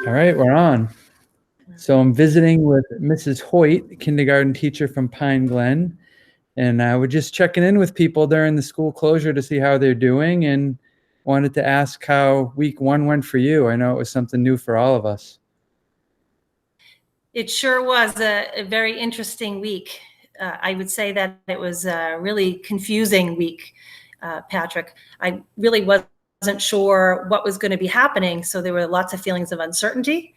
All right, we're on. So I'm visiting with Mrs. Hoyt, kindergarten teacher from Pine Glen, and we're just checking in with people during the school closure to see how they're doing, and wanted to ask how week one went for you. I know it was something new for all of us. It sure was a very interesting week. I would say that it was a really confusing week, Patrick. I really wasn't sure what was going to be happening, so there were lots of feelings of uncertainty.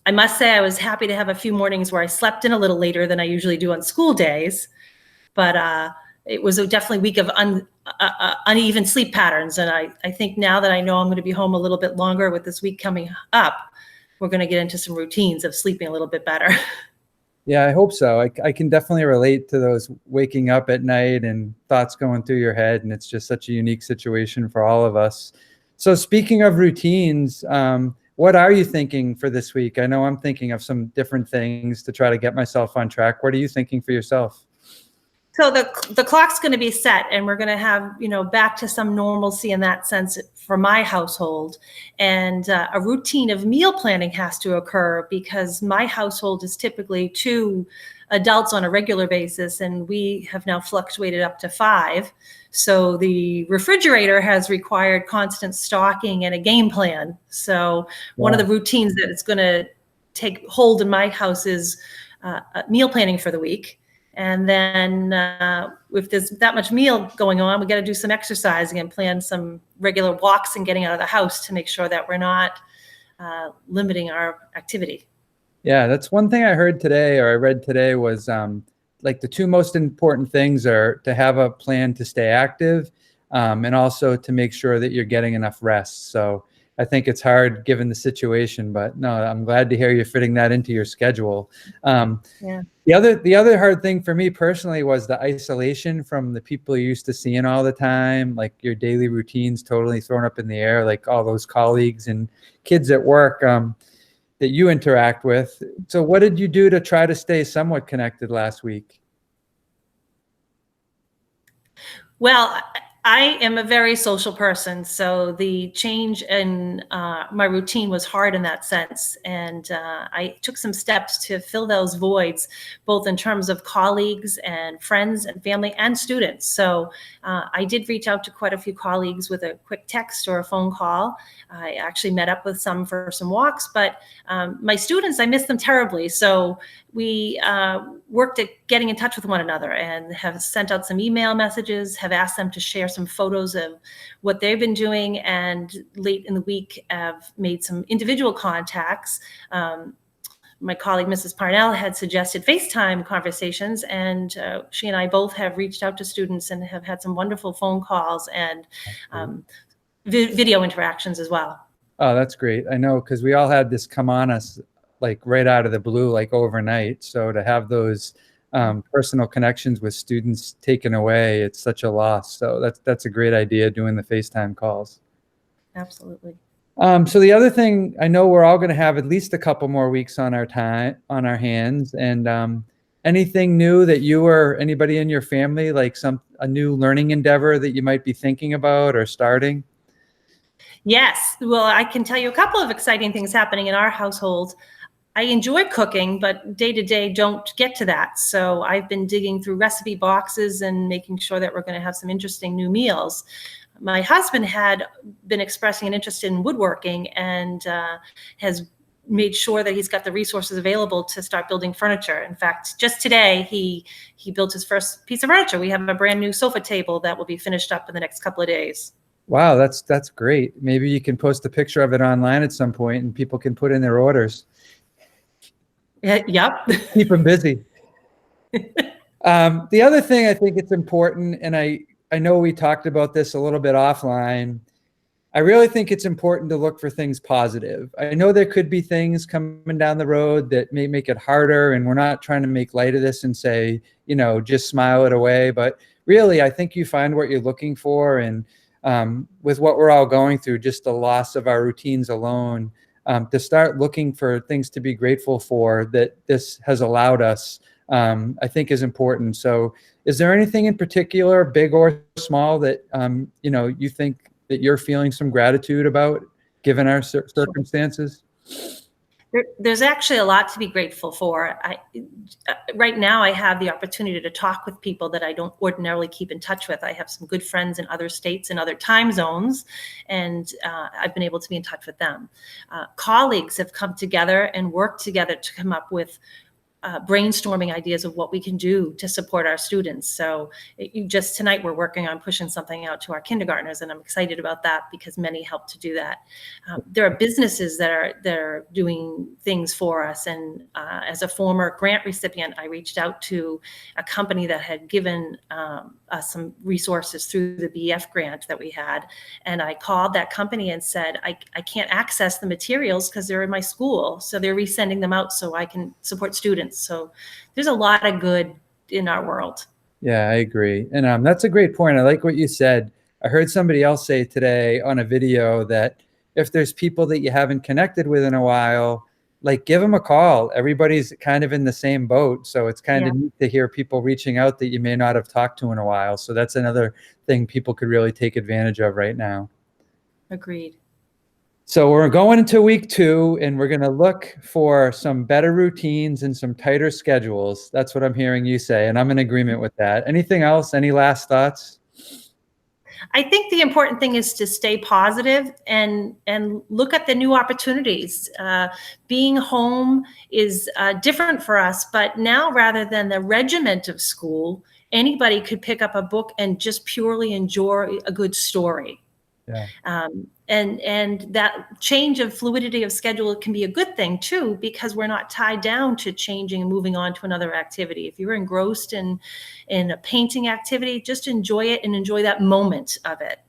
I must say I was happy to have a few mornings where I slept in a little later than I usually do on school days, but it was definitely a week of uneven sleep patterns. And I think now that I know I'm going to be home a little bit longer with this week coming up, we're going to get into some routines of sleeping a little bit better. Yeah, I hope so. I can definitely relate to those waking up at night and thoughts going through your head, and it's just such a unique situation for all of us. So speaking of routines, what are you thinking for this week? I know I'm thinking of some different things to try to get myself on track. What are you thinking for yourself? So the clock's going to be set, and we're going to have, back to some normalcy in that sense for my household. And a routine of meal planning has to occur because my household is typically 2 adults on a regular basis, and we have now fluctuated up to 5. So the refrigerator has required constant stocking and a game plan. So one of the routines that is going to take hold in my house is meal planning for the week. And then if there's that much meal going on, we got to do some exercising and plan some regular walks and getting out of the house to make sure that we're not limiting our activity. Yeah, that's one thing I heard today, or I read today, was like the 2 most important things are to have a plan to stay active, and also to make sure that you're getting enough rest. So I think it's hard given the situation, but no, I'm glad to hear you're fitting that into your schedule. Yeah. The other hard thing for me personally was the isolation from the people you're used to seeing all the time, like your daily routines totally thrown up in the air, like all those colleagues and kids at work that you interact with. So what did you do to try to stay somewhat connected last week? Well, I am a very social person, so the change in my routine was hard in that sense. And I took some steps to fill those voids, both in terms of colleagues and friends and family and students. So I did reach out to quite a few colleagues with a quick text or a phone call. I actually met up with some for some walks, but my students, I miss them terribly. So we worked at getting in touch with one another and have sent out some email messages, have asked them to share some photos of what they've been doing, and late in the week have made some individual contacts. My colleague, Mrs. Parnell, had suggested FaceTime conversations, and she and I both have reached out to students and have had some wonderful phone calls and video interactions as well. Oh, that's great. I know, because we all had this come on us like right out of the blue, like overnight. So to have those personal connections with students taken away, it's such a loss. So that's a great idea, doing the FaceTime calls. Absolutely. So the other thing, I know we're all going to have at least a couple more weeks on our hands, and anything new that you or anybody in your family, like a new learning endeavor that you might be thinking about or starting? Yes. Well, I can tell you a couple of exciting things happening in our household. I enjoy cooking, but day to day don't get to that. So I've been digging through recipe boxes and making sure that we're going to have some interesting new meals. My husband had been expressing an interest in woodworking and has made sure that he's got the resources available to start building furniture. In fact, just today, he built his first piece of furniture. We have a brand new sofa table that will be finished up in the next couple of days. Wow, that's great. Maybe you can post a picture of it online at some point and people can put in their orders. Yep. Keep them busy. The other thing I think it's important, and I know we talked about this a little bit offline, I really think it's important to look for things positive. I know there could be things coming down the road that may make it harder, and we're not trying to make light of this and say, just smile it away. But really, I think you find what you're looking for, and with what we're all going through, just the loss of our routines alone, to start looking for things to be grateful for that this has allowed us, I think is important. So is there anything in particular, big or small, that you think that you're feeling some gratitude about? given our circumstances? There's actually a lot to be grateful for. Right now I have the opportunity to talk with people that I don't ordinarily keep in touch with. I have some good friends in other states and other time zones, and I've been able to be in touch with them. Colleagues have come together and worked together to come up with brainstorming ideas of what we can do to support our students. So just tonight, we're working on pushing something out to our kindergartners, and I'm excited about that because many helped to do that. There are businesses that are doing things for us. And as a former grant recipient, I reached out to a company that had given us some resources through the BF grant that we had. And I called that company and said, I can't access the materials because they're in my school. So they're resending them out so I can support students. So there's a lot of good in our world. Yeah, I agree. And that's a great point. I like what you said. I heard somebody else say today on a video that if there's people that you haven't connected with in a while, like give them a call. Everybody's kind of in the same boat. So it's kind of neat to hear people reaching out that you may not have talked to in a while. So that's another thing people could really take advantage of right now. Agreed. So we're going into week 2, and we're going to look for some better routines and some tighter schedules. That's what I'm hearing you say, and I'm in agreement with that. Anything else? Any last thoughts? I think the important thing is to stay positive and look at the new opportunities. Being home is different for us, but now rather than the regiment of school, anybody could pick up a book and just purely enjoy a good story. Yeah. And that change of fluidity of schedule can be a good thing too, because we're not tied down to changing and moving on to another activity. If you're engrossed in a painting activity, just enjoy it and enjoy that moment of it.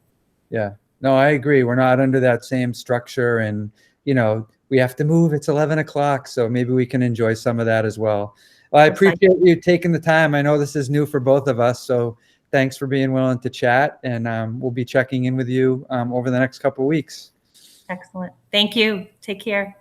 Yeah, no, I agree. We're not under that same structure, and we have to move. It's 11 o'clock, so maybe we can enjoy some of that as well. Well, I appreciate you taking the time. I know this is new for both of us, so thanks for being willing to chat, and we'll be checking in with you over the next couple of weeks. Excellent. Thank you. Take care.